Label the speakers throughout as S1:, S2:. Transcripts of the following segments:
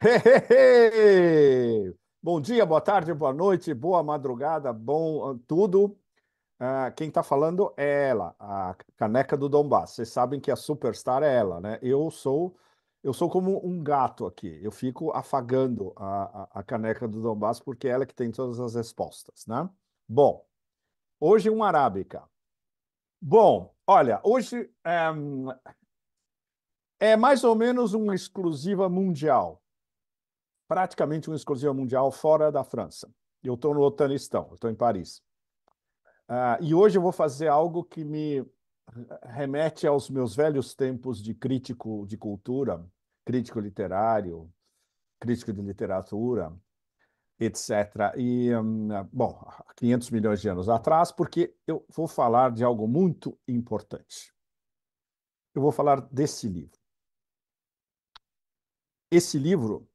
S1: Hey, hey, hey! Bom dia, boa tarde, boa noite, boa madrugada, bom tudo. Quem está falando é ela, a caneca do Donbass. Vocês sabem que a superstar é ela, né? Eu sou como um gato aqui. Eu fico afagando a caneca do Donbass porque é ela que tem todas as respostas, né? Bom, hoje uma arábica. Bom, olha, hoje é mais ou menos uma exclusiva mundial. Praticamente uma exclusiva mundial fora da França. Eu estou no Otanistão, estou em Paris. E hoje eu vou fazer algo que me remete aos meus velhos tempos de crítico de cultura, crítico literário, crítico de literatura, etc. Bom, 500 milhões de anos atrás, porque eu vou falar de algo muito importante. Eu vou falar desse livro. Esse livro,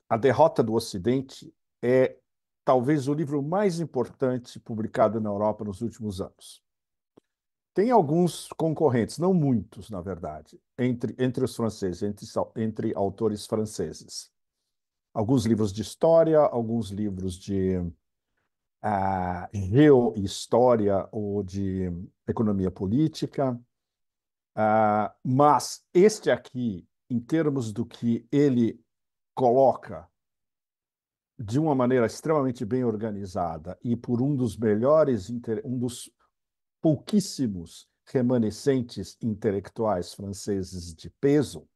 S1: A Derrota do Ocidente, é talvez o livro mais importante publicado na Europa nos últimos anos. Tem alguns concorrentes, não muitos, na verdade, entre os franceses, entre autores franceses. Alguns livros de história, alguns livros de geohistória ou de economia política. Mas este aqui, em termos do que ele coloca de uma maneira extremamente bem organizada e por um dos pouquíssimos remanescentes intelectuais franceses de peso,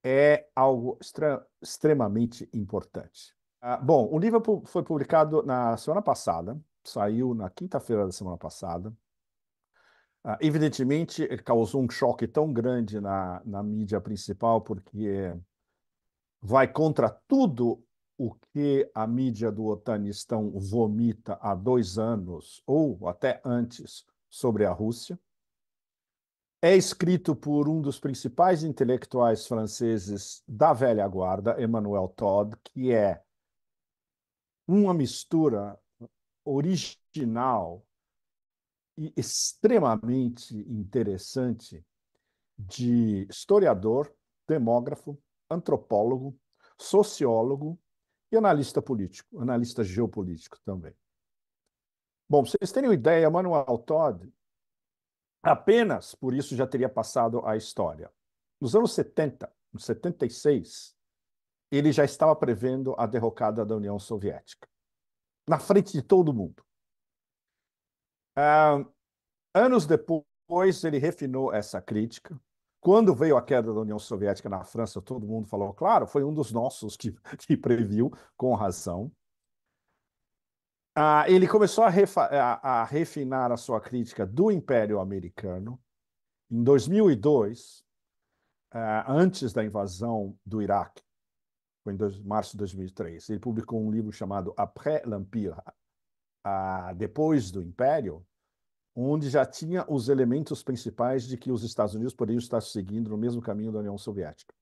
S1: é algo extremamente importante. Bom, o livro foi publicado na semana passada, saiu na quinta-feira da semana passada. Evidentemente, causou um choque tão grande na mídia principal, porque vai contra tudo o que a mídia do Otanistão vomita há 2 anos, ou até antes, sobre a Rússia. É escrito por um dos principais intelectuais franceses da velha guarda, Emmanuel Todd, que é uma mistura original e extremamente interessante de historiador, demógrafo, antropólogo, sociólogo e analista político, analista geopolítico também. Bom, pra vocês terem uma ideia, Emmanuel Todd apenas por isso já teria passado a história. Nos anos 70, em 76, ele já estava prevendo a derrocada da União Soviética, na frente de todo mundo. Ah, Anos depois, ele refinou essa crítica. Quando veio a queda da União Soviética na França, todo mundo falou, claro, foi um dos nossos que previu, com razão. Ele começou a refinar a sua crítica do Império Americano. Em 2002, antes da invasão do Iraque, foi em março de 2003, ele publicou um livro chamado Après l'Empire, Depois do Império, onde já tinha os elementos principais de que os Estados Unidos poderiam estar seguindo no mesmo caminho da União Soviética.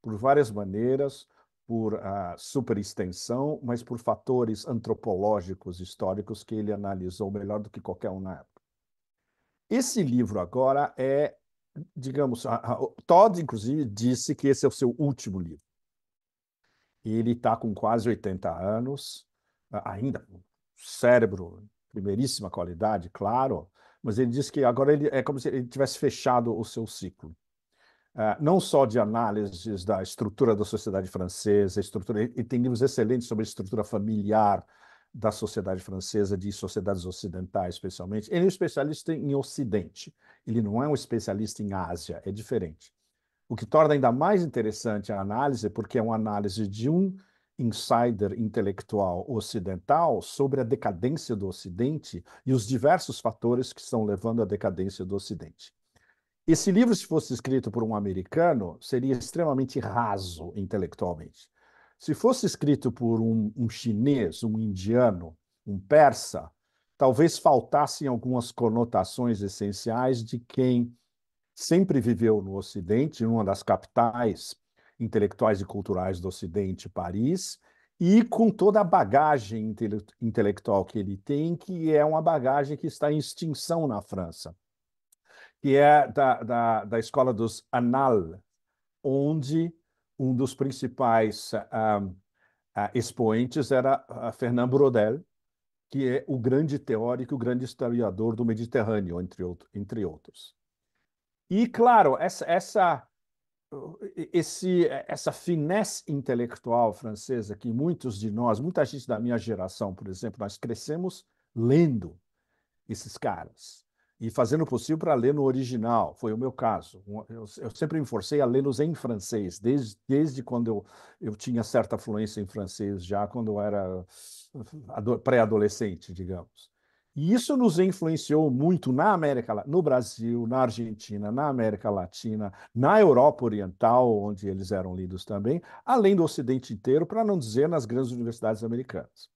S1: Por várias maneiras, por superextensão, mas por fatores antropológicos, históricos, que ele analisou melhor do que qualquer um na época. Esse livro agora é, digamos, Todd, inclusive, disse que esse é o seu último livro. Ele está com quase 80 anos, ainda cérebro, primeiríssima qualidade, claro, mas ele disse que agora ele é como se ele tivesse fechado o seu ciclo. Não só de análises da estrutura da sociedade francesa, ele tem livros excelentes sobre a estrutura familiar da sociedade francesa, de sociedades ocidentais, especialmente. Ele é um especialista em Ocidente, ele não é um especialista em Ásia, é diferente. O que torna ainda mais interessante a análise, porque é uma análise de um insider intelectual ocidental sobre a decadência do Ocidente e os diversos fatores que estão levando à decadência do Ocidente. Esse livro, se fosse escrito por um americano, seria extremamente raso intelectualmente. Se fosse escrito por um chinês, um indiano, um persa, talvez faltassem algumas conotações essenciais de quem sempre viveu no Ocidente, em uma das capitais intelectuais e culturais do Ocidente, Paris, e com toda a bagagem intelectual que ele tem, que é uma bagagem que está em extinção na França, que é da escola dos Annales, onde um dos principais expoentes era Fernand Braudel, que é o grande teórico, o grande historiador do Mediterrâneo, entre outros. E, claro, essa finesse intelectual francesa que muitos de nós, muita gente da minha geração, por exemplo, nós crescemos lendo esses caras e fazendo o possível para ler no original. Foi o meu caso. Eu sempre me forcei a lê-los em francês, desde quando eu tinha certa fluência em francês, já quando eu era pré-adolescente, digamos. E isso nos influenciou muito na América, no Brasil, na Argentina, na América Latina, na Europa Oriental, onde eles eram lidos também, além do Ocidente inteiro, para não dizer nas grandes universidades americanas.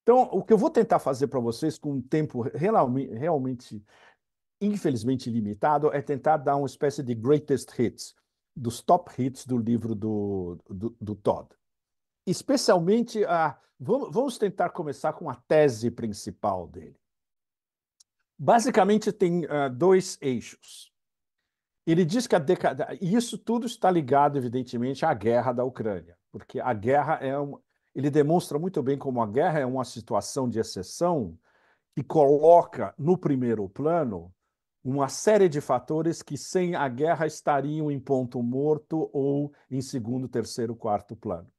S1: Então, o que eu vou tentar fazer para vocês com um tempo realmente, infelizmente limitado, é tentar dar uma espécie de greatest hits, dos top hits do livro do Todd. Especialmente, vamos tentar começar com a tese principal dele. Basicamente, tem dois eixos. Ele diz que e isso tudo está ligado, evidentemente, à guerra da Ucrânia, porque a guerra ele demonstra muito bem como a guerra é uma situação de exceção que coloca no primeiro plano uma série de fatores que sem a guerra estariam em ponto morto ou em segundo, terceiro, quarto plano.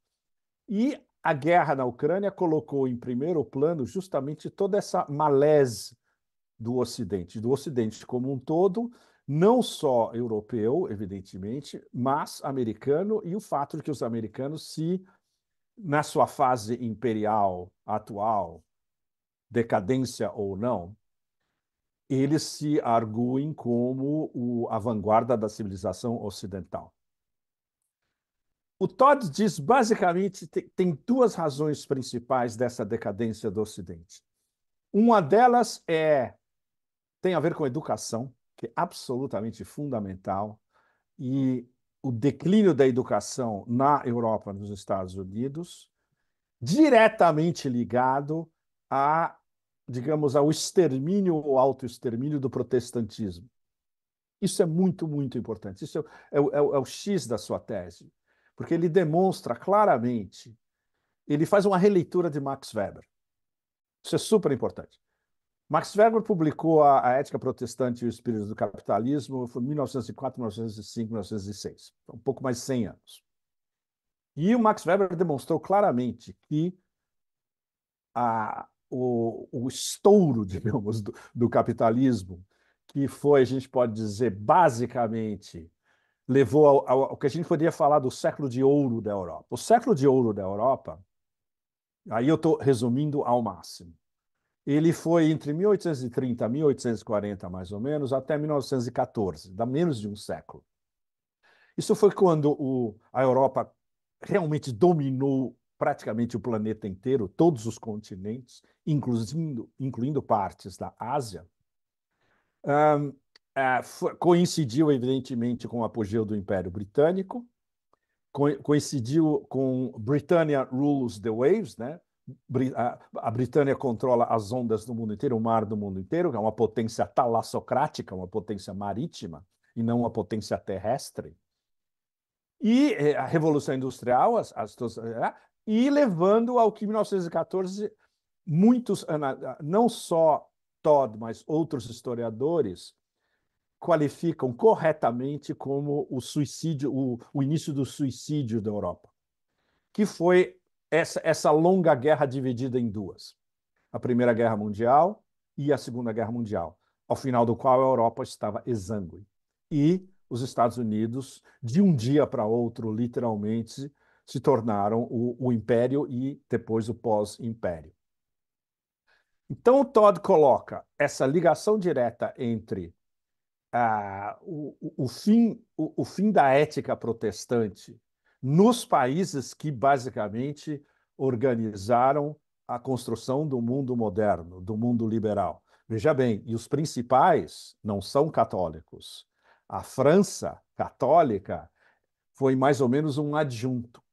S1: E a guerra na Ucrânia colocou em primeiro plano justamente toda essa malese do Ocidente como um todo, não só europeu, evidentemente, mas americano, e o fato de que os americanos, na sua fase imperial atual, decadência ou não, eles se arguem como a vanguarda da civilização ocidental. O Todd diz, basicamente, tem duas razões principais dessa decadência do Ocidente. Uma delas tem a ver com educação, que é absolutamente fundamental, e o declínio da educação na Europa, nos Estados Unidos, diretamente ligado digamos, ao extermínio ou autoextermínio do protestantismo. Isso é muito, muito importante. Isso é o X da sua tese, porque ele demonstra claramente, ele faz uma releitura de Max Weber. Isso é super importante. Max Weber publicou a Ética Protestante e o Espírito do Capitalismo em 1904, 1905, 1906, um pouco mais de 100 anos. E o Max Weber demonstrou claramente que o estouro, digamos, do capitalismo, que foi, a gente pode dizer, basicamente, levou ao que a gente poderia falar do século de ouro da Europa. O século de ouro da Europa, aí eu estou resumindo ao máximo, ele foi entre 1830 e 1840, mais ou menos, até 1914, dá menos de um século. Isso foi quando a Europa realmente dominou praticamente o planeta inteiro, todos os continentes, incluindo partes da Ásia. Coincidiu, evidentemente, com o apogeu do Império Britânico, coincidiu com Britannia Rules the Waves, né? A Britânia controla as ondas do mundo inteiro, o mar do mundo inteiro, que é uma potência talassocrática, uma potência marítima, e não uma potência terrestre. E a Revolução Industrial, e levando ao que em 1914 muitos, não só Todd, mas outros historiadores, qualificam corretamente como o suicídio, o início do suicídio da Europa, que foi essa longa guerra dividida em duas. A Primeira Guerra Mundial e a Segunda Guerra Mundial, ao final do qual a Europa estava exangue. E os Estados Unidos, de um dia para outro, literalmente, se tornaram o império e depois o pós-império. Então, o Todd coloca essa ligação direta entre o fim da ética protestante nos países que basicamente organizaram a construção do mundo moderno, do mundo liberal. Veja bem, e os principais não são católicos. A França católica foi mais ou menos um adjunto.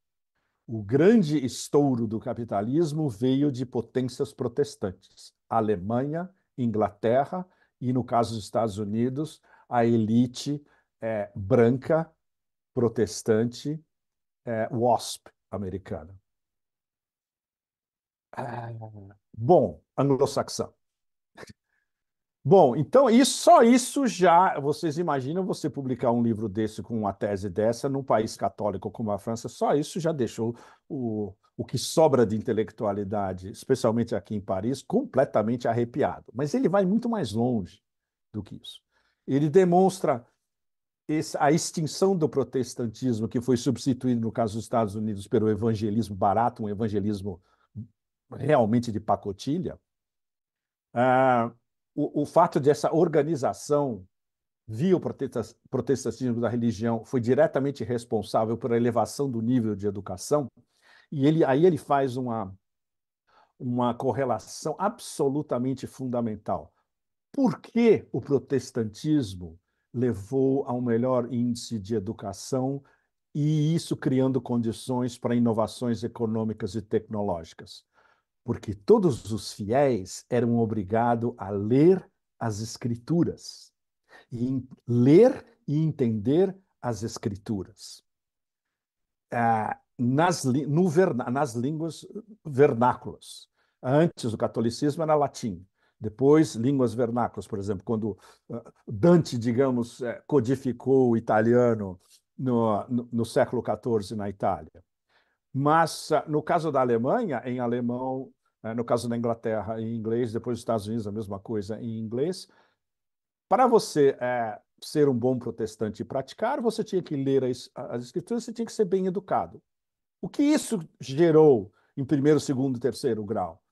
S1: O grande estouro do capitalismo veio de potências protestantes. Alemanha, Inglaterra e, no caso dos Estados Unidos, a elite branca protestante WASP americana. Bom, anglo-saxão. Bom, então só isso já, vocês imaginam você publicar um livro desse com uma tese dessa num país católico como a França, só isso já deixou o que sobra de intelectualidade, especialmente aqui em Paris, completamente arrepiado. Mas ele vai muito mais longe do que isso. Ele demonstra a extinção do protestantismo, que foi substituído, no caso dos Estados Unidos, pelo evangelismo barato, um evangelismo realmente de pacotilha. O fato dessa organização via o protestantismo da religião foi diretamente responsável pela elevação do nível de educação, e aí ele faz uma correlação absolutamente fundamental. Por que o protestantismo levou a um melhor índice de educação e isso criando condições para inovações econômicas e tecnológicas? Porque todos os fiéis eram obrigados a ler as escrituras, e ler e entender as escrituras. Nas línguas vernáculas. Antes, o catolicismo era latim. Depois, línguas vernáculas, por exemplo, quando Dante, digamos, codificou o italiano no século XIV na Itália. Mas, no caso da Alemanha, em alemão, no caso da Inglaterra, em inglês, depois dos Estados Unidos, a mesma coisa em inglês. Para você ser um bom protestante e praticar, você tinha que ler as escrituras, você tinha que ser bem educado. O que isso gerou em primeiro, segundo e terceiro grau?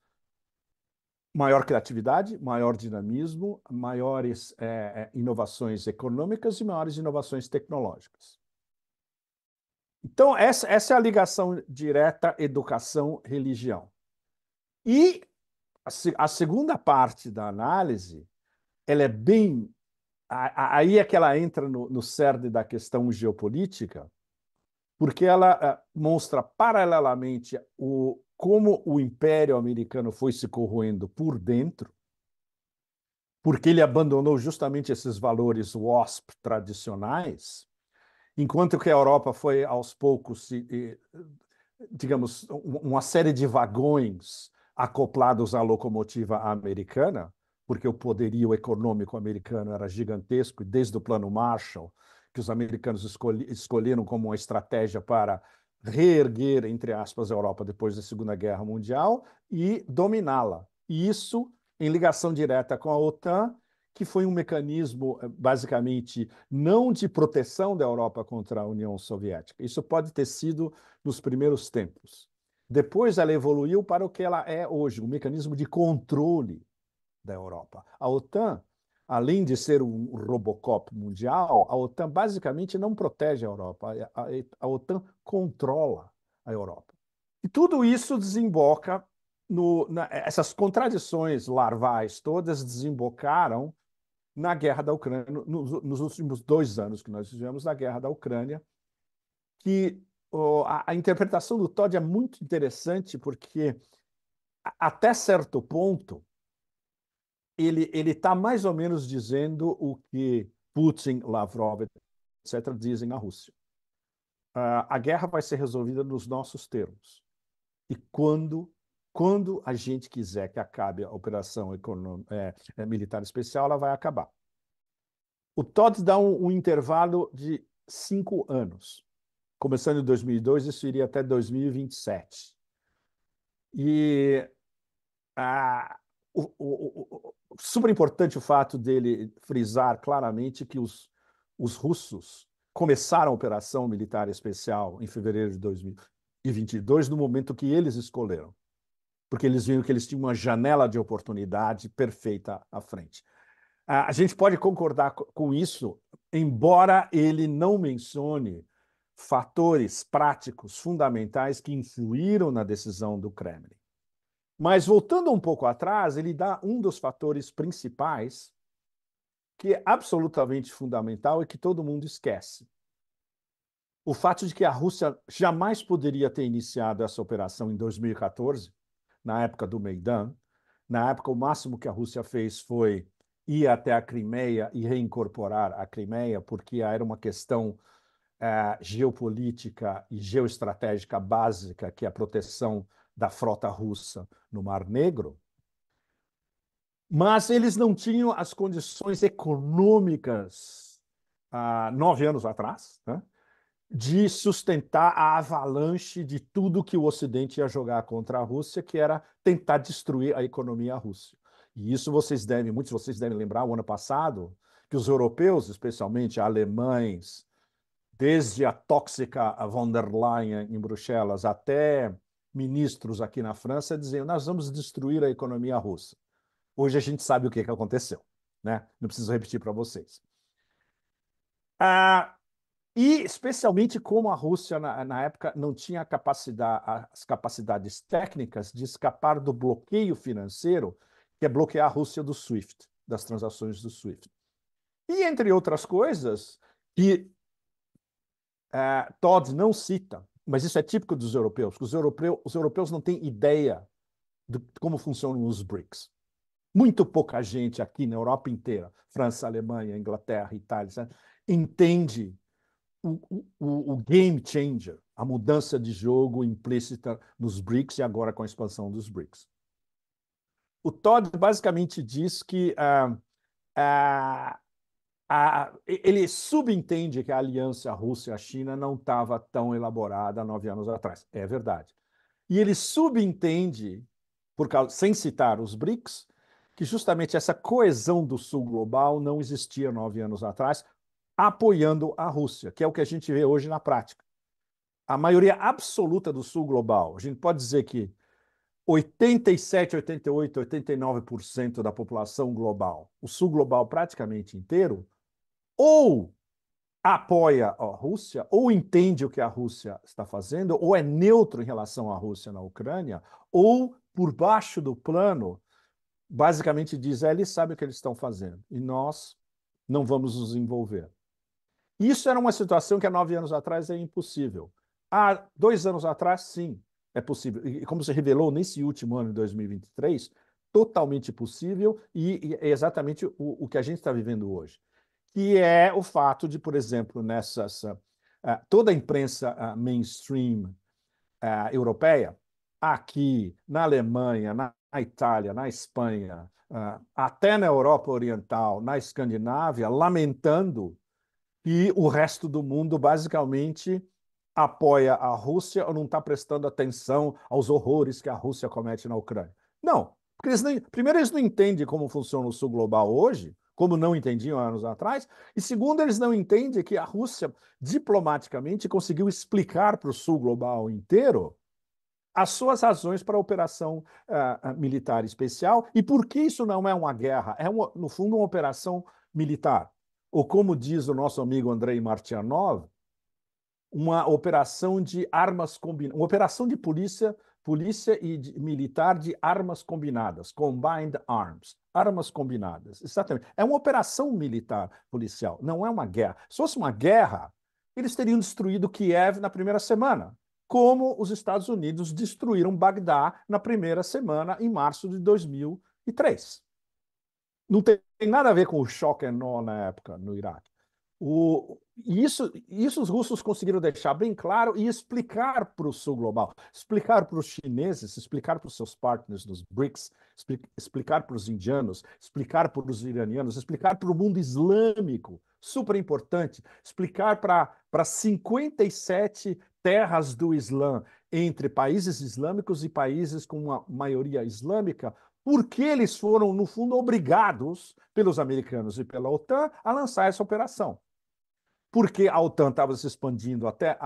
S1: Maior criatividade, maior dinamismo, maiores inovações econômicas e maiores inovações tecnológicas. Então, essa é a ligação direta educação-religião. E a segunda parte da análise, ela é bem... Aí é que ela entra no cerne da questão geopolítica, porque ela mostra paralelamente como o Império Americano foi se corroendo por dentro, porque ele abandonou justamente esses valores WASP tradicionais, enquanto que a Europa foi, aos poucos, digamos, uma série de vagões acoplados à locomotiva americana, porque o poderio econômico americano era gigantesco, e desde o Plano Marshall, que os americanos escolheram como uma estratégia para reerguer, entre aspas, a Europa depois da Segunda Guerra Mundial e dominá-la. E isso em ligação direta com a OTAN, que foi um mecanismo, basicamente, não de proteção da Europa contra a União Soviética. Isso pode ter sido nos primeiros tempos. Depois ela evoluiu para o que ela é hoje, um mecanismo de controle da Europa. A OTAN, além de ser um Robocop mundial, a OTAN basicamente não protege a Europa. A OTAN controla a Europa. E tudo isso desemboca essas contradições larvais todas desembocaram na guerra da Ucrânia, nos últimos 2 anos que nós vivemos na guerra da Ucrânia, que a interpretação do Todd é muito interessante porque, até certo ponto, ele está mais ou menos dizendo o que Putin, Lavrov, etc., dizem na Rússia. A guerra vai ser resolvida nos nossos termos. E quando a gente quiser que acabe a operação militar especial, ela vai acabar. O Todd dá um intervalo de 5 anos. Começando em 2002, isso iria até 2027. E super importante o fato dele frisar claramente que os russos começaram a operação militar especial em fevereiro de 2022, no momento que eles escolheram, porque eles viram que eles tinham uma janela de oportunidade perfeita à frente. A gente pode concordar com isso, embora ele não mencione fatores práticos fundamentais que influíram na decisão do Kremlin. Mas, voltando um pouco atrás, ele dá um dos fatores principais que é absolutamente fundamental e que todo mundo esquece. O fato de que a Rússia jamais poderia ter iniciado essa operação em 2014, na época do Maidan. Na época, o máximo que a Rússia fez foi ir até a Crimeia e reincorporar a Crimeia, porque era uma questão geopolítica e geoestratégica básica, que é a proteção da frota russa no Mar Negro, mas eles não tinham as condições econômicas, 9 anos atrás, né, de sustentar a avalanche de tudo que o Ocidente ia jogar contra a Rússia, que era tentar destruir a economia russa. E isso muitos de vocês devem lembrar, o ano passado, que os europeus, especialmente alemães, desde a tóxica von der Leyen em Bruxelas até ministros aqui na França, diziam: nós vamos destruir a economia russa. Hoje a gente sabe o que aconteceu, né? Não preciso repetir para vocês. E especialmente como a Rússia, na época, não tinha as capacidades técnicas de escapar do bloqueio financeiro, que é bloquear a Rússia do SWIFT, das transações do SWIFT. E, entre outras coisas, que Todd não cita, mas isso é típico dos europeus, que os europeus não têm ideia de como funcionam os BRICS. Muito pouca gente aqui na Europa inteira, França, Alemanha, Inglaterra, Itália, sabe, entende o game changer, a mudança de jogo implícita nos BRICS e agora com a expansão dos BRICS. O Todd basicamente diz que ele subentende que a aliança Rússia-China não estava tão elaborada há 9 anos atrás. É verdade. E ele subentende, sem citar os BRICS, que justamente essa coesão do Sul global não existia 9 anos atrás, apoiando a Rússia, que é o que a gente vê hoje na prática. A maioria absoluta do Sul global, a gente pode dizer que 87, 88, 89% da população global, o Sul global praticamente inteiro, ou apoia a Rússia, ou entende o que a Rússia está fazendo, ou é neutro em relação à Rússia na Ucrânia, ou, por baixo do plano, basicamente diz: eles sabem o que eles estão fazendo, e nós não vamos nos envolver. Isso era uma situação que há 9 anos atrás é impossível. Há 2 anos atrás, sim, é possível. E como se revelou nesse último ano, de 2023, totalmente possível e é exatamente o que a gente está vivendo hoje. Que é o fato de, por exemplo, toda a imprensa mainstream europeia, aqui na Alemanha, na Itália, na Espanha, até na Europa Oriental, na Escandinávia, lamentando que o resto do mundo basicamente apoia a Rússia ou não está prestando atenção aos horrores que a Rússia comete na Ucrânia. Não, porque primeiro, eles não entendem como funciona o Sul global hoje, como não entendiam há anos atrás, e segundo, eles não entendem que a Rússia, diplomaticamente, conseguiu explicar para o Sul global inteiro as suas razões para a operação militar especial e por que isso não é uma guerra, no fundo, uma operação militar. Ou como diz o nosso amigo Andrei Martyanov, uma operação de armas combinadas, uma operação de polícia e militar de armas combinadas, combined armas combinadas, exatamente. É uma operação militar policial, não é uma guerra. Se fosse uma guerra, eles teriam destruído Kiev na primeira semana, como os Estados Unidos destruíram Bagdá na primeira semana, em março de 2003. Não tem nada a ver com o shock and awe na época, no Iraque. Isso os russos conseguiram deixar bem claro e explicar para o Sul global, explicar para os chineses, explicar para os seus partners dos BRICS, explicar para os indianos, explicar para os iranianos, explicar para o mundo islâmico, super importante, explicar para 57 terras do Islã, entre países islâmicos e países com uma maioria islâmica, porque eles foram, no fundo, obrigados pelos americanos e pela OTAN a lançar essa operação. Porque a OTAN estava se expandindo até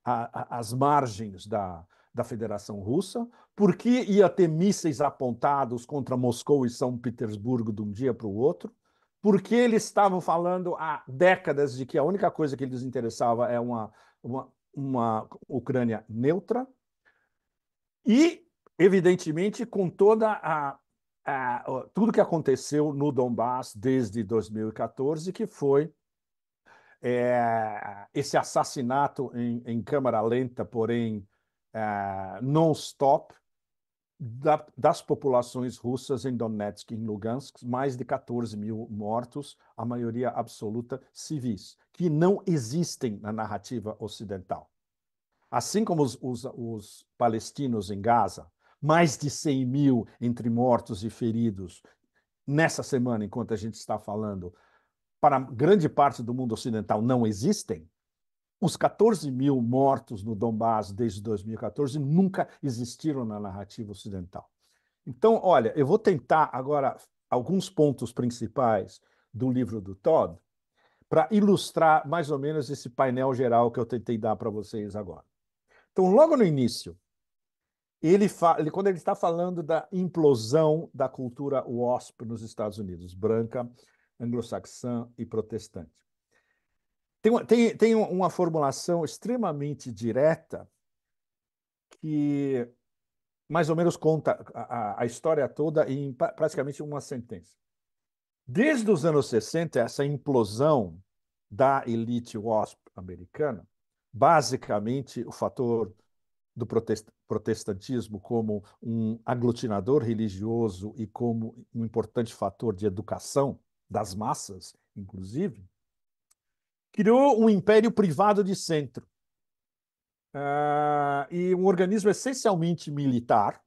S1: as margens da Federação Russa, porque ia ter mísseis apontados contra Moscou e São Petersburgo de um dia para o outro, porque eles estavam falando há décadas de que a única coisa que lhes interessava é uma Ucrânia neutra, e, evidentemente, com tudo que aconteceu no Donbass desde 2014, que foi esse assassinato em câmara lenta, porém non-stop, das populações russas em Donetsk e em Lugansk, mais de 14 mil mortos, a maioria absoluta civis, que não existem na narrativa ocidental. Assim como os palestinos em Gaza, mais de 100 mil entre mortos e feridos nessa semana, enquanto a gente está falando, para grande parte do mundo ocidental não existem. Os 14 mil mortos no Donbass desde 2014 nunca existiram na narrativa ocidental. Então, olha, eu vou tentar agora alguns pontos principais do livro do Todd para ilustrar mais ou menos esse painel geral que eu tentei dar para vocês agora. Então, logo no início, quando ele está falando da implosão da cultura WASP nos Estados Unidos, branca, anglo-saxã e protestante. Tem uma formulação extremamente direta que mais ou menos conta a história toda em praticamente uma sentença. Desde os anos 60, essa implosão da elite WASP americana, basicamente o fator do protestantismo como um aglutinador religioso e como um importante fator de educação das massas, inclusive, criou um império privado de centro e um organismo essencialmente militar,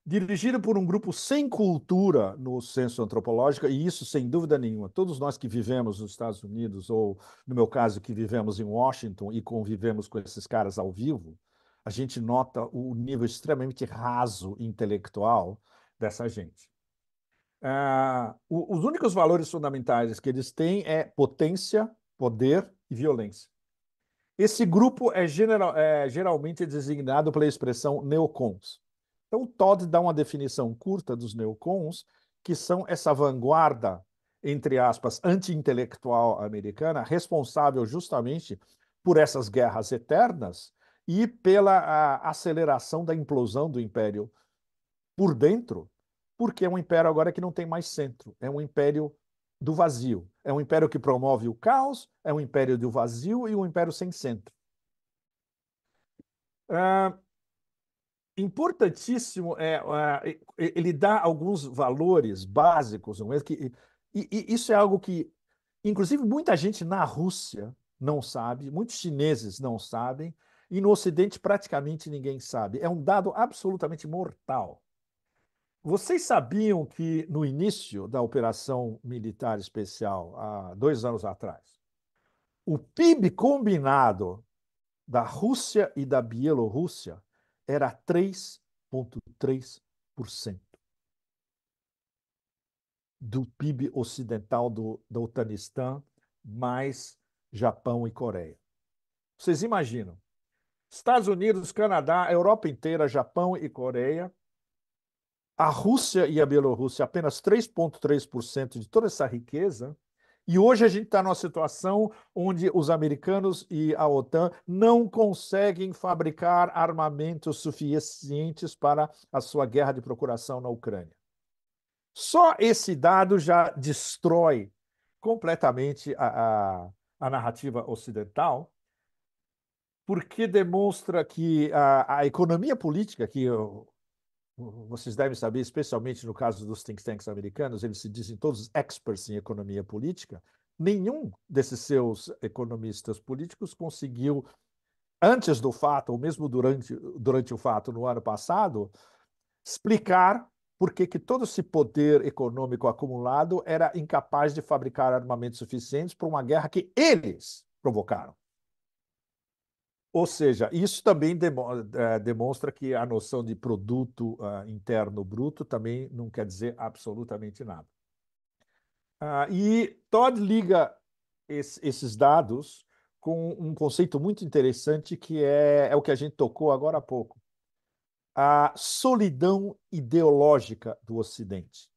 S1: dirigido por um grupo sem cultura no senso antropológico, e isso sem dúvida nenhuma. Todos nós que vivemos nos Estados Unidos, ou no meu caso, que vivemos em Washington e convivemos com esses caras ao vivo, a gente nota o nível extremamente raso intelectual dessa gente. Os únicos valores fundamentais que eles têm é potência, poder e violência. Esse grupo geralmente designado pela expressão neocons. Então, o Todd dá uma definição curta dos neocons, que são essa vanguarda, entre aspas, anti-intelectual americana, responsável justamente por essas guerras eternas e pela aceleração da implosão do império por dentro, porque é um império agora que não tem mais centro, é um império do vazio, é um império que promove o caos, é um império do vazio e um império sem centro. Importantíssimo ele dá alguns valores básicos, não é? E isso é algo que, inclusive, muita gente na Rússia não sabe, muitos chineses não sabem, e no Ocidente praticamente ninguém sabe. É um dado absolutamente mortal. Vocês sabiam que no início da operação militar especial, há 2 anos atrás, o PIB combinado da Rússia e da Bielorrússia era 3,3% do PIB ocidental do Afeganistão, mais Japão e Coreia. Vocês imaginam? Estados Unidos, Canadá, Europa inteira, Japão e Coreia, a Rússia e a Bielorrússia apenas 3,3% de toda essa riqueza. E hoje a gente está numa situação onde os americanos e a OTAN não conseguem fabricar armamentos suficientes para a sua guerra de procuração na Ucrânia. Só esse dado já destrói completamente a narrativa ocidental, porque demonstra que a economia política, que vocês devem saber, especialmente no caso dos think tanks americanos, eles se dizem todos experts em economia política. Nenhum desses seus economistas políticos conseguiu, antes do fato, ou mesmo durante o fato no ano passado, explicar por que todo esse poder econômico acumulado era incapaz de fabricar armamentos suficientes para uma guerra que eles provocaram. Ou seja, isso também demonstra que a noção de produto interno bruto também não quer dizer absolutamente nada. E Todd liga esses dados com um conceito muito interessante que é o que a gente tocou agora há pouco: a solidão ideológica do Ocidente.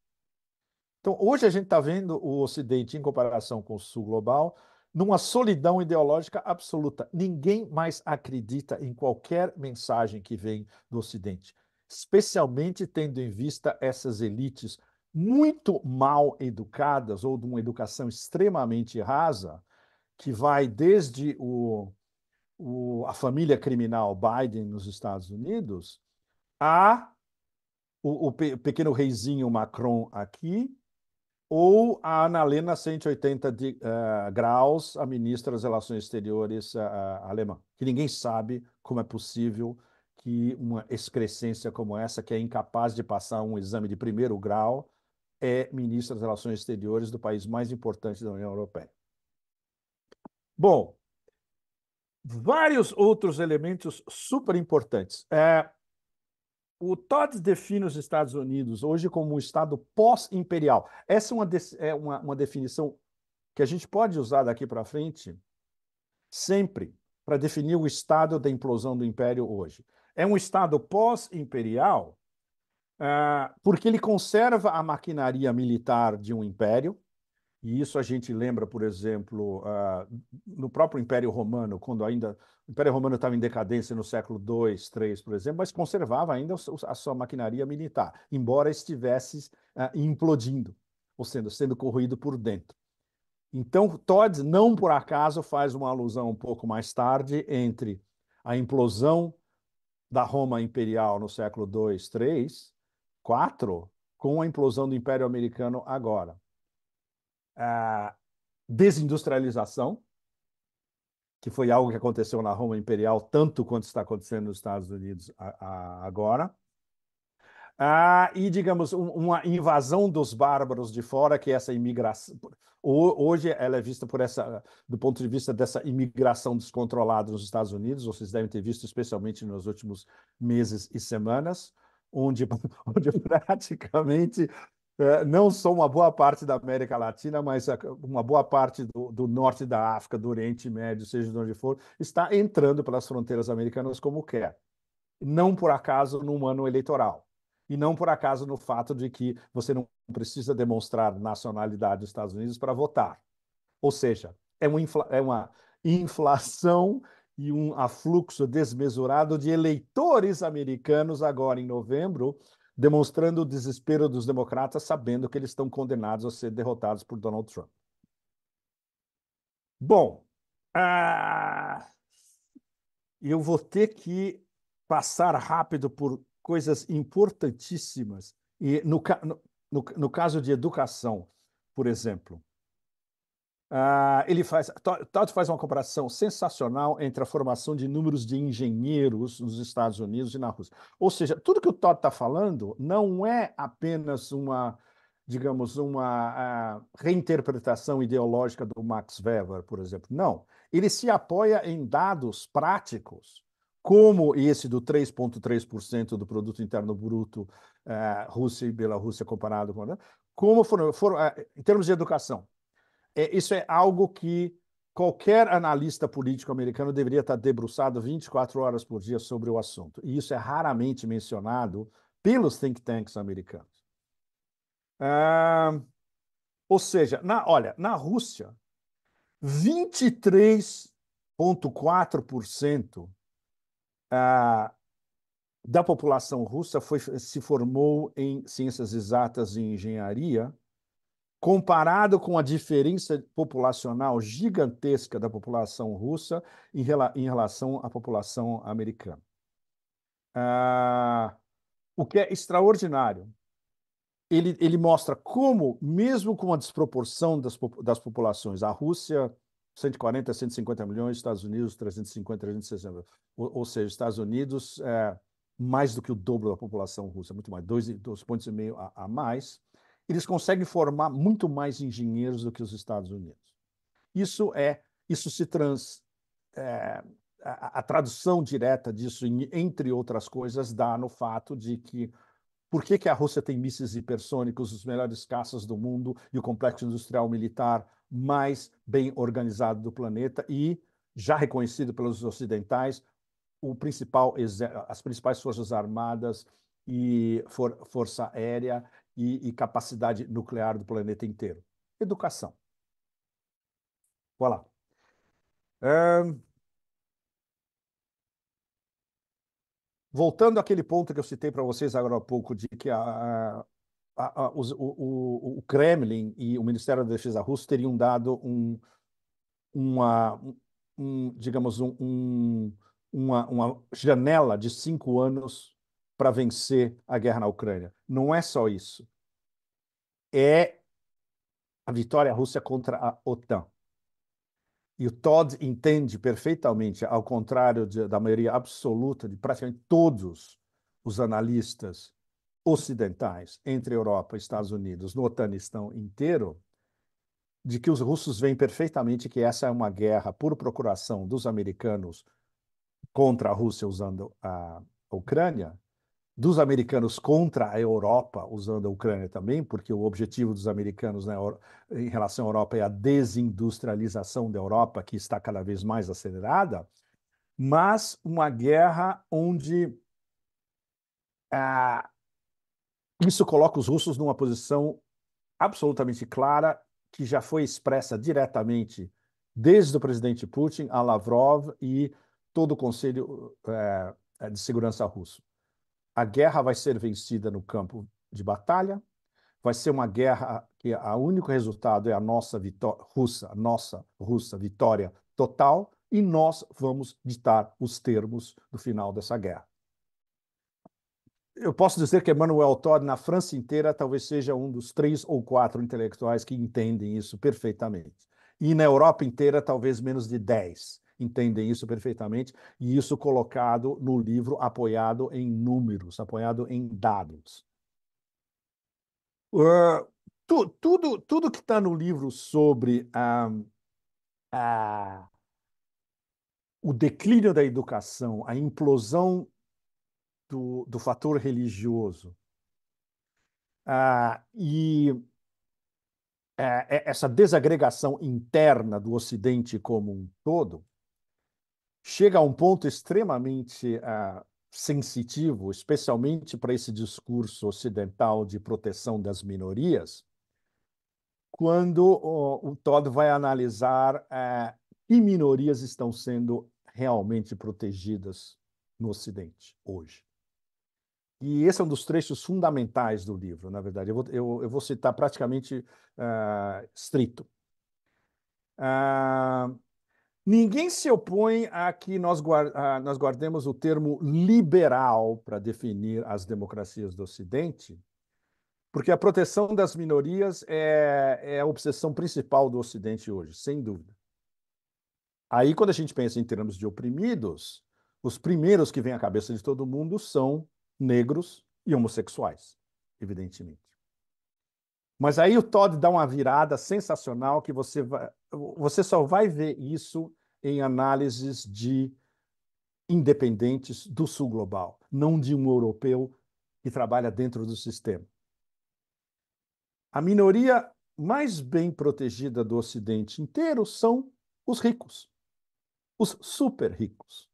S1: Então, hoje a gente está vendo o Ocidente, em comparação com o Sul global, numa solidão ideológica absoluta. Ninguém mais acredita em qualquer mensagem que vem do Ocidente, especialmente tendo em vista essas elites muito mal educadas ou de uma educação extremamente rasa, que vai desde a família criminal Biden nos Estados Unidos a o pequeno reizinho Macron aqui, ou a Annalena 180 graus, a ministra das Relações Exteriores alemã, que ninguém sabe como é possível que uma excrescência como essa, que é incapaz de passar um exame de primeiro grau, é ministra das Relações Exteriores do país mais importante da União Europeia. Bom, vários outros elementos super importantes. O Todd define os Estados Unidos hoje como um Estado pós-imperial. Essa é uma definição que a gente pode usar daqui para frente sempre para definir o estado da implosão do Império hoje. É um Estado pós-imperial porque ele conserva a maquinaria militar de um império, e isso a gente lembra, por exemplo, no próprio Império Romano, quando ainda o Império Romano estava em decadência no século II, III, por exemplo, mas conservava ainda a sua maquinaria militar, embora estivesse implodindo, ou sendo corroído por dentro. Então, Todd, não por acaso, faz uma alusão um pouco mais tarde entre a implosão da Roma Imperial no século II, III, IV, com a implosão do Império Americano agora. A desindustrialização, que foi algo que aconteceu na Roma Imperial, tanto quanto está acontecendo nos Estados Unidos agora. E, digamos, uma invasão dos bárbaros de fora, que é essa imigração. Hoje ela é vista do ponto de vista dessa imigração descontrolada nos Estados Unidos, vocês devem ter visto, especialmente nos últimos meses e semanas, onde praticamente não só uma boa parte da América Latina, mas uma boa parte do norte da África, do Oriente Médio, seja de onde for, está entrando pelas fronteiras americanas como quer. Não por acaso num ano eleitoral. E não por acaso no fato de que você não precisa demonstrar nacionalidade dos Estados Unidos para votar. Ou seja, é uma inflação e um afluxo desmesurado de eleitores americanos agora em novembro, demonstrando o desespero dos democratas, sabendo que eles estão condenados a ser derrotados por Donald Trump. Bom, eu vou ter que passar rápido por coisas importantíssimas. E no caso de educação, por exemplo, Todd faz uma comparação sensacional entre a formação de números de engenheiros nos Estados Unidos e na Rússia. Ou seja, tudo que o Todd está falando não é apenas digamos, uma reinterpretação ideológica do Max Weber, por exemplo. Não. Ele se apoia em dados práticos, como esse do 3,3% do produto interno bruto Rússia e Bielorrússia comparado com... Como foram em termos de educação. Isso é algo que qualquer analista político americano deveria estar debruçado 24 horas por dia sobre o assunto. E isso é raramente mencionado pelos think tanks americanos. Ou seja, olha, na Rússia, 23,4% da população russa se formou em ciências exatas e engenharia, comparado com a diferença populacional gigantesca da população russa em relação à população americana. O que é extraordinário. Ele mostra como, mesmo com a desproporção das populações, a Rússia, 140, 150 milhões, Estados Unidos, 350, 360, ou seja, Estados Unidos mais do que o dobro da população russa, muito mais, 2,5 pontos a mais, eles conseguem formar muito mais engenheiros do que os Estados Unidos. Isso se a tradução direta disso, entre outras coisas, dá no fato de que por que a Rússia tem mísseis hipersônicos, os melhores caças do mundo e o complexo industrial militar mais bem organizado do planeta e, já reconhecido pelos ocidentais, as principais forças armadas e força aérea e capacidade nuclear do planeta inteiro. Educação. Voilà. Voltando àquele ponto que eu citei para vocês agora há pouco, de que o Kremlin e o Ministério da Defesa russo teriam dado digamos, uma janela de 5 anos para vencer a guerra na Ucrânia. Não é só isso. É a vitória russa contra a OTAN. E o Todd entende perfeitamente, ao contrário da maioria absoluta de praticamente todos os analistas ocidentais, entre Europa e Estados Unidos, no otanistão inteiro, de que os russos veem perfeitamente que essa é uma guerra por procuração dos americanos contra a Rússia usando a Ucrânia, dos americanos contra a Europa usando a Ucrânia também, porque o objetivo dos americanos, né, em relação à Europa é a desindustrialização da Europa, que está cada vez mais acelerada, mas uma guerra onde ah, isso coloca os russos numa posição absolutamente clara, que já foi expressa diretamente desde o presidente Putin a Lavrov e todo o Conselho de Segurança russo. A guerra vai ser vencida no campo de batalha, vai ser uma guerra que o único resultado é a nossa vitória russa, a nossa russa vitória total, e nós vamos ditar os termos do final dessa guerra. Eu posso dizer que Emmanuel Todd, na França inteira, talvez seja um dos 3 ou 4 intelectuais que entendem isso perfeitamente. E na Europa inteira, talvez menos de 10 entendem isso perfeitamente, e isso colocado no livro, apoiado em números, apoiado em dados. Tudo que está no livro sobre o declínio da educação, a implosão do fator religioso, e essa desagregação interna do Ocidente como um todo, chega a um ponto extremamente sensitivo, especialmente para esse discurso ocidental de proteção das minorias, quando o Todd vai analisar que minorias estão sendo realmente protegidas no Ocidente hoje. E esse é um dos trechos fundamentais do livro, na verdade. Eu vou citar praticamente estrito. Ninguém se opõe a que nós guardemos o termo liberal para definir as democracias do Ocidente, porque a proteção das minorias é a obsessão principal do Ocidente hoje, sem dúvida. Aí, quando a gente pensa em termos de oprimidos, os primeiros que vêm à cabeça de todo mundo são negros e homossexuais, evidentemente. Mas aí o Todd dá uma virada sensacional que você só vai ver isso em análises de independentes do Sul Global, não de um europeu que trabalha dentro do sistema. A minoria mais bem protegida do Ocidente inteiro são os ricos, os super ricos.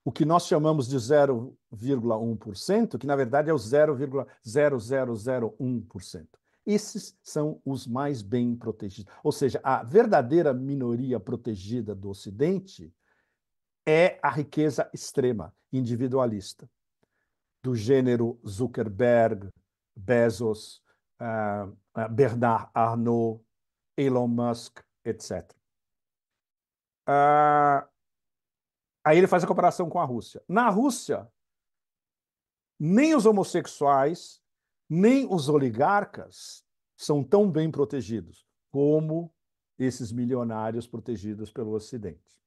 S1: O que nós chamamos de 0,1%, que na verdade é o 0,0001%. Esses são os mais bem protegidos. Ou seja, a verdadeira minoria protegida do Ocidente é a riqueza extrema, individualista, do gênero Zuckerberg, Bezos, Bernard Arnault, Elon Musk, etc. Aí ele faz a comparação com a Rússia. Na Rússia, nem os homossexuais, nem os oligarcas são tão bem protegidos como esses milionários protegidos pelo Ocidente.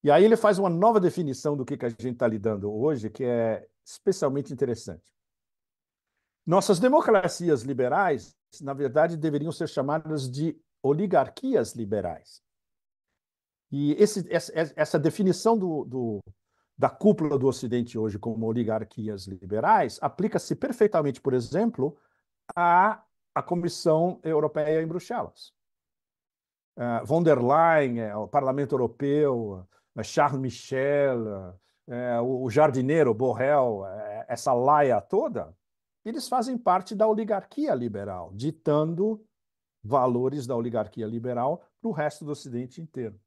S1: E aí ele faz uma nova definição do que a gente está lidando hoje, que é especialmente interessante. Nossas democracias liberais, na verdade, deveriam ser chamadas de oligarquias liberais. E essa definição da cúpula do Ocidente hoje como oligarquias liberais aplica-se perfeitamente, por exemplo, à Comissão Europeia em Bruxelas. Von der Leyen, o Parlamento Europeu, Charles Michel, o jardineiro Borrell, essa laia toda, eles fazem parte da oligarquia liberal, ditando valores da oligarquia liberal para o resto do Ocidente inteiro.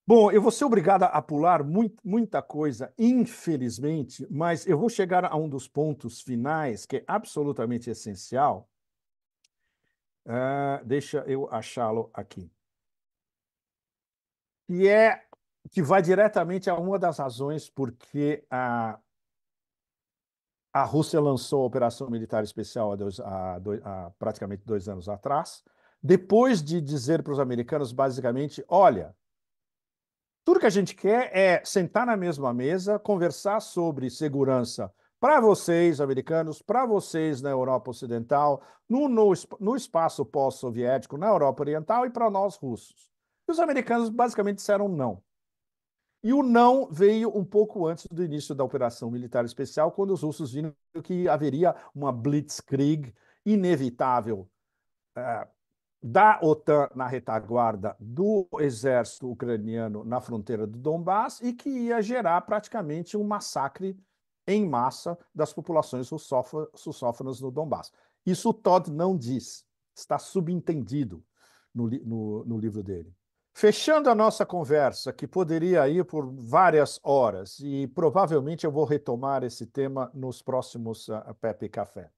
S1: Bom, eu vou ser obrigado a pular muita coisa, infelizmente, mas eu vou chegar a um dos pontos finais que é absolutamente essencial. Deixa eu achá-lo aqui. Que vai diretamente a uma das razões porque A Rússia lançou a Operação Militar Especial há praticamente 2 anos atrás, depois de dizer para os americanos, basicamente, olha, tudo que a gente quer é sentar na mesma mesa, conversar sobre segurança para vocês, americanos, para vocês na Europa Ocidental, no espaço pós-soviético, na Europa Oriental e para nós russos. E os americanos basicamente disseram não. E o não veio um pouco antes do início da Operação Militar Especial, quando os russos viram que haveria uma blitzkrieg inevitável da OTAN na retaguarda do exército ucraniano na fronteira do Donbass e que ia gerar praticamente um massacre em massa das populações russófonas no Donbass. Isso o Todd não diz, está subentendido no livro dele. Fechando a nossa conversa, que poderia ir por várias horas, e provavelmente eu vou retomar esse tema nos próximos Pepe Café.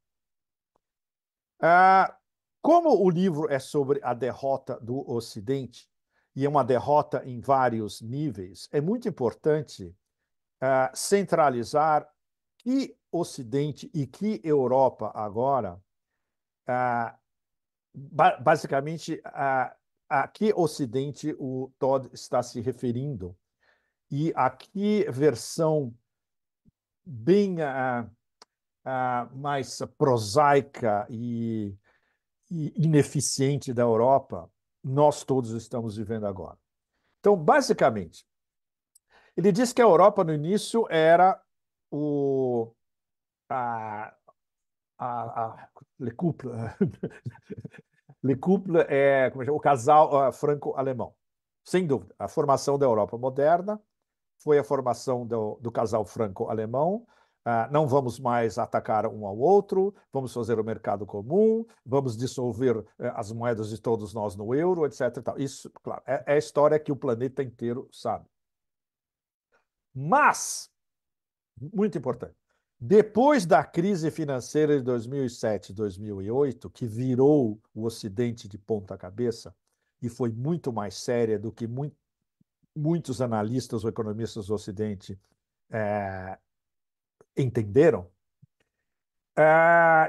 S1: Ah, como o livro é sobre a derrota do Ocidente, e é uma derrota em vários níveis, é muito importante centralizar que Ocidente e que Europa agora, basicamente, a que Ocidente o Todd está se referindo e a que versão bem mais prosaica e ineficiente da Europa nós todos estamos vivendo agora. Então, basicamente, ele diz que a Europa no início era a, Le Couple, Le Couple é, como chama? O casal franco-alemão. Sem dúvida, a formação da Europa moderna foi a formação do casal franco-alemão. Não vamos mais atacar um ao outro, vamos fazer o mercado comum, vamos dissolver as moedas de todos nós no euro, etc. E tal. Isso, claro, é a história que o planeta inteiro sabe. Mas, muito importante, depois da crise financeira de 2007, 2008, que virou o Ocidente de ponta cabeça e foi muito mais séria do que muitos analistas ou economistas do Ocidente entenderam,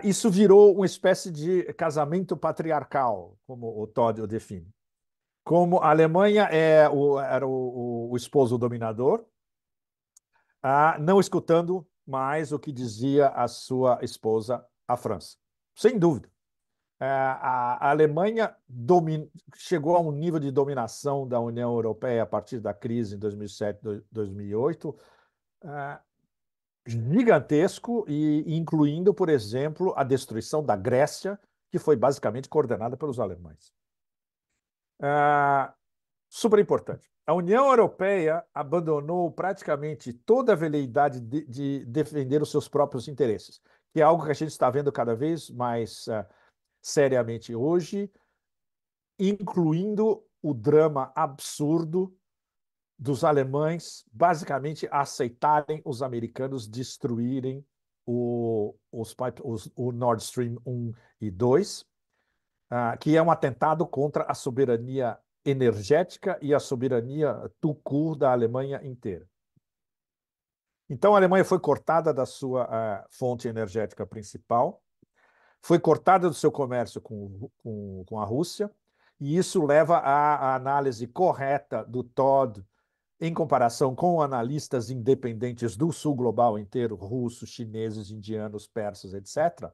S1: isso virou uma espécie de casamento patriarcal, como o Todd o define. Como a Alemanha era o esposo dominador, não escutando mais o que dizia a sua esposa, a França. Sem dúvida. A Alemanha chegou a um nível de dominação da União Europeia a partir da crise em 2007, 2008, gigantesco, e incluindo, por exemplo, a destruição da Grécia, que foi basicamente coordenada pelos alemães. Super importante. A União Europeia abandonou praticamente toda a veleidade de defender os seus próprios interesses, que é algo que a gente está vendo cada vez mais seriamente hoje, incluindo o drama absurdo dos alemães basicamente aceitarem os americanos destruírem o Nord Stream 1 e 2, que é um atentado contra a soberania energética e a soberania tout da Alemanha inteira. Então, a Alemanha foi cortada da sua fonte energética principal, foi cortada do seu comércio com a Rússia, e isso leva à análise correta do Todd em comparação com analistas independentes do sul global inteiro, russos, chineses, indianos, persas, etc.,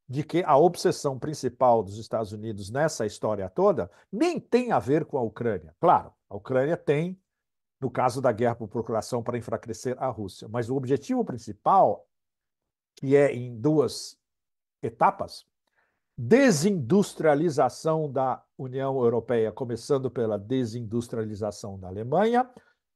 S1: de que a obsessão principal dos Estados Unidos nessa história toda nem tem a ver com a Ucrânia. Claro, a Ucrânia tem, no caso da guerra por procuração, para enfraquecer a Rússia, mas o objetivo principal, que é em duas etapas, desindustrialização da União Europeia, começando pela desindustrialização da Alemanha,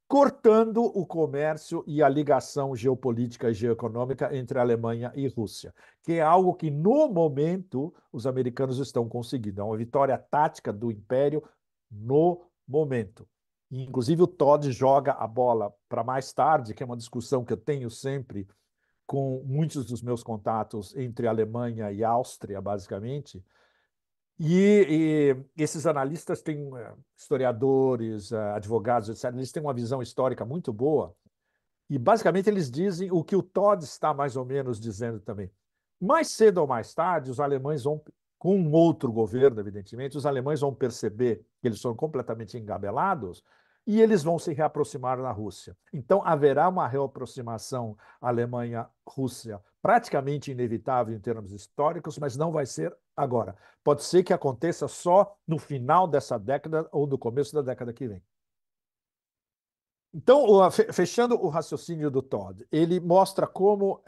S1: cortando o comércio e a ligação geopolítica e geoeconômica entre Alemanha e Rússia, que é algo que, no momento, os americanos estão conseguindo. É uma vitória tática do Império no momento. E, inclusive, o Todd joga a bola para mais tarde, que é uma discussão que eu tenho sempre com muitos dos meus contatos entre Alemanha e Áustria, basicamente. E esses analistas historiadores, advogados, etc., eles têm uma visão histórica muito boa E, basicamente, eles dizem o que o Todd está mais ou menos dizendo também. Mais cedo ou mais tarde, os alemães vão, com um outro governo, evidentemente, os alemães vão perceber que eles foram completamente engabelados e eles vão se reaproximar da Rússia. Então, haverá uma reaproximação Alemanha-Rússia praticamente inevitável em termos históricos, mas não vai ser agora. Pode ser que aconteça só no final dessa década ou no começo da década que vem. Então, fechando o raciocínio do Todd, ele mostra como,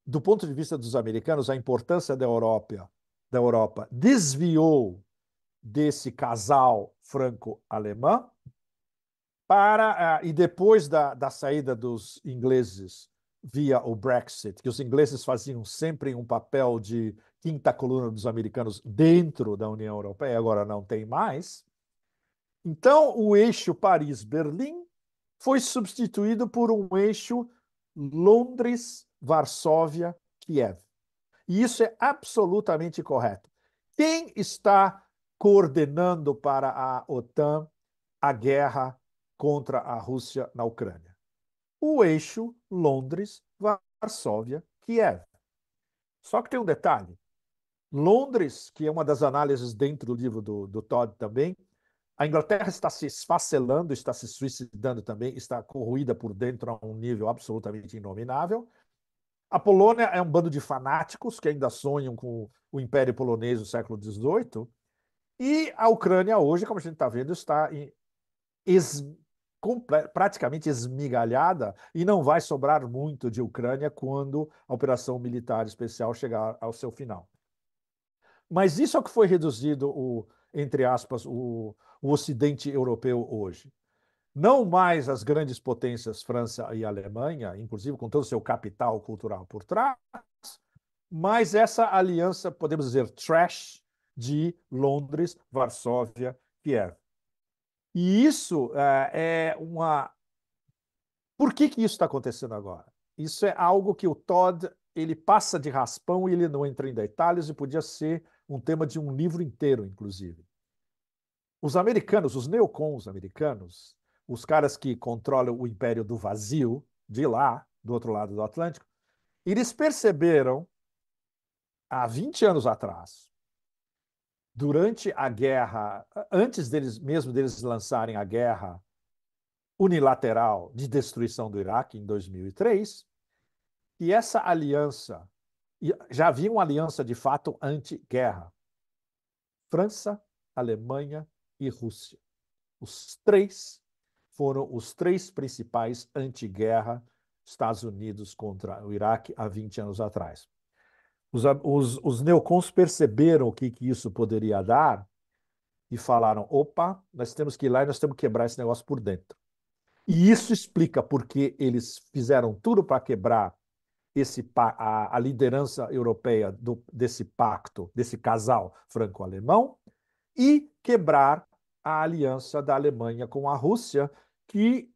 S1: do ponto de vista dos americanos, a importância da Europa desviou desse casal franco-alemão e depois da saída dos ingleses via o Brexit, que os ingleses faziam sempre um papel de quinta coluna dos americanos dentro da União Europeia, agora não tem mais. Então, o eixo Paris-Berlim foi substituído por um eixo Londres, Varsóvia, Kiev. E isso é absolutamente correto. Quem está coordenando para a OTAN a guerra contra a Rússia na Ucrânia? O eixo Londres, Varsóvia, Kiev. Só que tem um detalhe. Londres, que é uma das análises dentro do livro do Todd também, a Inglaterra está se esfacelando, está se suicidando também, está corroída por dentro a um nível absolutamente inominável. A Polônia é um bando de fanáticos que ainda sonham com o Império Polonês do século XVIII. E a Ucrânia hoje, como a gente está vendo, está praticamente esmigalhada e não vai sobrar muito de Ucrânia quando a operação militar especial chegar ao seu final. Mas isso é o que foi reduzido, entre aspas, o Ocidente europeu hoje. Não mais as grandes potências França e Alemanha, inclusive com todo o seu capital cultural por trás, mas essa aliança, podemos dizer, trash de Londres, Varsóvia, Kiev. E isso é uma... Por que isso está acontecendo agora? Isso é algo que o Todd ele passa de raspão e ele não entra em detalhes e podia ser um tema de um livro inteiro, inclusive. Os americanos, os neocons americanos, os caras que controlam o império do vazio, de lá, do outro lado do Atlântico, eles perceberam, há 20 anos atrás, durante a guerra, antes deles lançarem a guerra unilateral de destruição do Iraque, em 2003, que essa aliança, já havia uma aliança de fato anti-guerra, França, Alemanha e Rússia. Os três foram os três principais anti-guerra Estados Unidos contra o Iraque há 20 anos atrás. Os neocons perceberam o que isso poderia dar e falaram, opa, nós temos que ir lá e nós temos que quebrar esse negócio por dentro. E isso explica porque eles fizeram tudo para quebrar a liderança europeia desse pacto, desse casal franco-alemão, e quebrar a aliança da Alemanha com a Rússia, que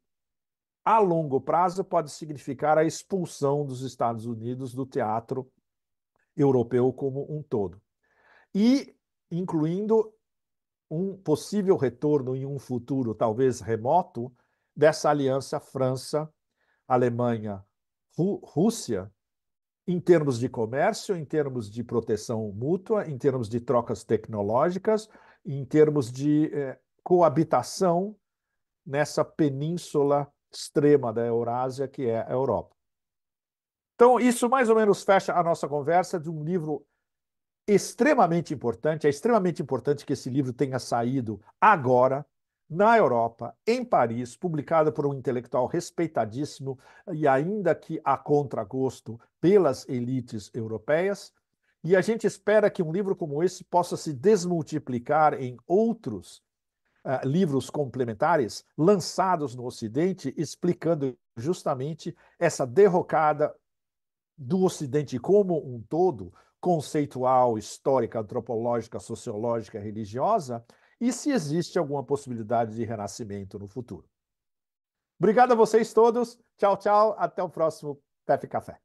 S1: a longo prazo pode significar a expulsão dos Estados Unidos do teatro europeu como um todo. E incluindo um possível retorno em um futuro talvez remoto dessa aliança França, Alemanha, Rússia, em termos de comércio, em termos de proteção mútua, em termos de trocas tecnológicas, em termos de coabitação nessa península extrema da Eurásia, que é a Europa. Então, isso mais ou menos fecha a nossa conversa de um livro extremamente importante. É extremamente importante que esse livro tenha saído agora, na Europa, em Paris, publicado por um intelectual respeitadíssimo e ainda que a contragosto pelas elites europeias. E a gente espera que um livro como esse possa se desmultiplicar em outros livros complementares lançados no Ocidente, explicando justamente essa derrocada do Ocidente como um todo, conceitual, histórica, antropológica, sociológica, religiosa, e se existe alguma possibilidade de renascimento no futuro. Obrigado a vocês todos. Tchau, tchau. Até o próximo Pepe Café.